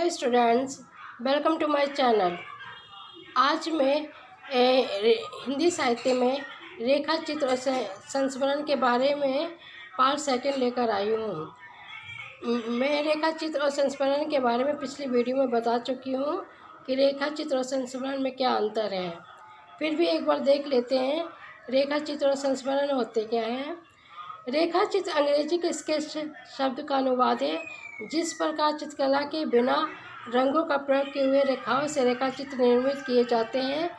Hey students, welcome to my channel. आज मैं हिंदी साहित्य में रेखा चित्र और संस्मरण के बारे में पार्ट सेकंड लेकर आई हूँ। मैं रेखा चित्र और संस्मरण के बारे में पिछली वीडियो में बता चुकी हूँ कि रेखा चित्र और संस्मरण में क्या अंतर है। फिर भी एक बार देख लेते हैं रेखा चित्र और संस्मरण होते क्या हैं। रेखा चित्र अंग्रेजी के स्केच शब्द का अनुवाद है। जिस प्रकार चित्रकला के बिना रंगों का प्रयोग किए हुए रेखाओं से रेखा चित्र निर्मित किए जाते हैं,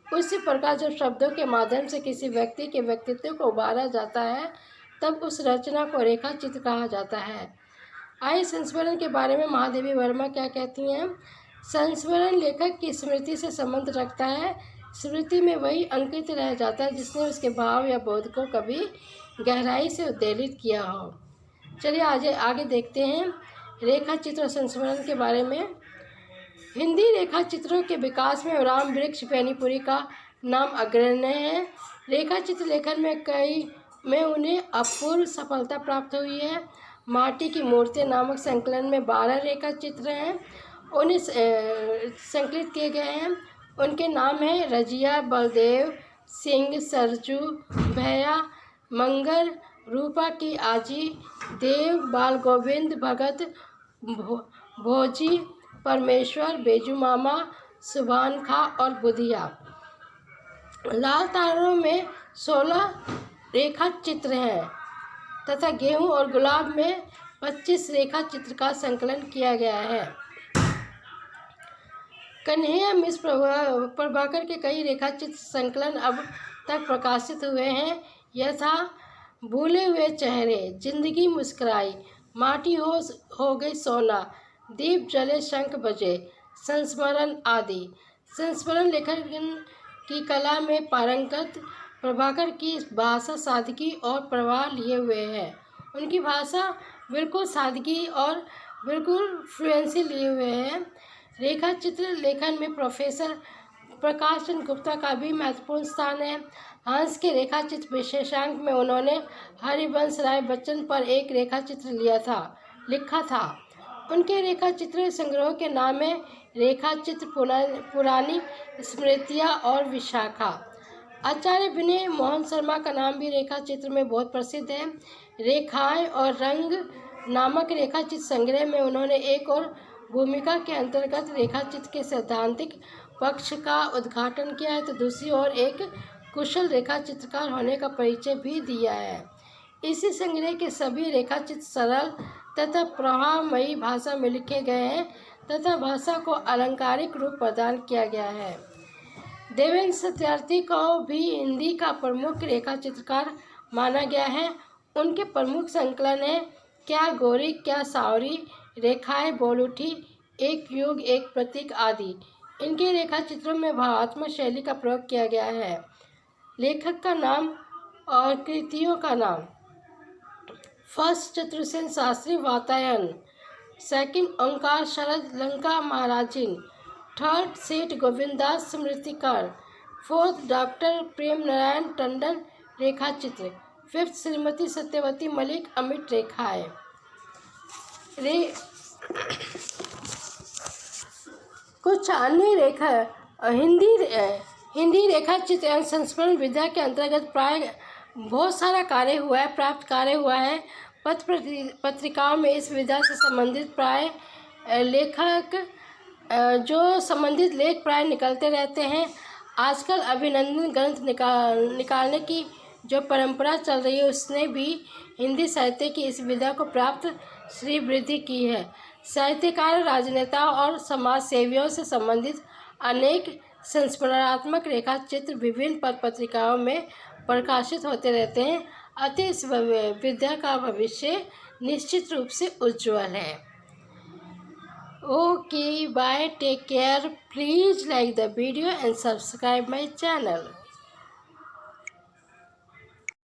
उसी प्रकार जब शब्दों के माध्यम से किसी व्यक्ति के व्यक्तित्व को उभारा जाता है तब उस रचना को रेखा चित्र कहा जाता है। आइए संस्मरण के बारे में महादेवी वर्मा क्या कहती हैं। संस्मरण लेखक की स्मृति से संबंध रखता है। स्मृति में वही अंकित रह जाता है जिसने उसके भाव या बोध को कभी गहराई से उद्वेलित किया हो। चलिए आगे देखते हैं रेखा चित्र और संस्मरण के बारे में। हिंदी रेखा चित्रों के विकास में राम वृक्ष बेनीपुरी का नाम अग्रणी है। रेखा चित्र लेखन में उन्हें अपूर्व सफलता प्राप्त हुई है। माटी की मूर्तियाँ नामक संकलन में 12 रेखा चित्र हैं, उन्हें संकलित किए गए हैं। उनके नाम हैं रजिया, बलदेव सिंह, सरजू, भैया, मंगर, रूपा की आजी, देव, बाल गोविंद, भगत, भोजी, परमेश्वर, बेजू मामा, सुभान खां और बुधिया। लाल तारों में 16 रेखा चित्र हैं तथा गेहूं और गुलाब में 25 रेखा चित्र का संकलन किया गया है। कन्हैया मिश्र प्रभाकर के कई रेखा चित्र संकलन अब तक प्रकाशित हुए हैं, यथा भूले हुए चेहरे, जिंदगी मुस्कुराई, माटी हो गई सोना, दीप जले शंख बजे, संस्मरण आदि। संस्मरण लेखन की कला में पारंगत प्रभाकर की भाषा सादगी और प्रवाह लिए हुए है। उनकी भाषा बिल्कुल सादगी और बिल्कुल फ्लुएंसी लिए हुए है। रेखा चित्र लेखन में प्रोफेसर प्रकाश चंद्र गुप्ता का भी महत्वपूर्ण स्थान है। हंस के रेखा चित्र विशेषांक में उन्होंने हरिवंश राय बच्चन पर एक रेखा चित्र लिखा था। उनके रेखा चित्र संग्रह के नाम है रेखा चित्र, पुरानी स्मृतियाँ और विशाखा। आचार्य विनय मोहन शर्मा का नाम भी रेखा चित्र में बहुत प्रसिद्ध है। रेखाएं और रंग नामक रेखा चित्र संग्रह में उन्होंने एक और भूमिका के अंतर्गत रेखा चित्र के सैद्धांतिक पक्ष का उद्घाटन किया है तो दूसरी ओर एक कुशल रेखा चित्रकार होने का परिचय भी दिया है। इसी संग्रह के सभी रेखा चित्र सरल तथा प्रभावमयी भाषा में लिखे गए हैं तथा भाषा को अलंकारिक रूप प्रदान किया गया है। देवेंद्र सत्यार्थी को भी हिंदी का प्रमुख रेखा चित्रकार माना गया है। उनके प्रमुख संकलन हैं क्या गोरी क्या सावरी, रेखाएं बोल उठी, एक युग एक प्रतीक आदि। इनके रेखा चित्रों में भावात्मक शैली का प्रयोग किया गया है। लेखक का नाम और कृतियों का नाम: फर्स्ट चतुर्सेन शास्त्री वातायन, सेकंड ओंकार शरद लंका महाराजिन, थर्ड सेठ गोविंदास स्मृतिकर, फोर्थ डॉक्टर प्रेम नारायण टंडन रेखा चित्र, फिफ्थ श्रीमती सत्यवती मलिक अमिट रेखाएं। कुछ अन्य हिंदी रेखा चित्र एवं संस्मरण विद्या के अंतर्गत प्राय बहुत सारा प्राप्त कार्य हुआ है। पत्र पत्रिकाओं में इस विधा से संबंधित प्राय संबंधित लेख प्राय निकलते रहते हैं। आजकल अभिनंदन ग्रंथ निकालने की जो परंपरा चल रही है उसने भी हिंदी साहित्य की इस विधा को प्राप्त श्री वृद्धि की है। साहित्यकार, राजनेताओं और समाज सेवियों से संबंधित अनेक संस्मरणात्मक रेखा चित्र विभिन्न पत्र पत्रिकाओं में प्रकाशित होते रहते हैं। अतः इस विद्या का भविष्य निश्चित रूप से उज्जवल है। Okay, bye, take care, please like the video and subscribe my channel.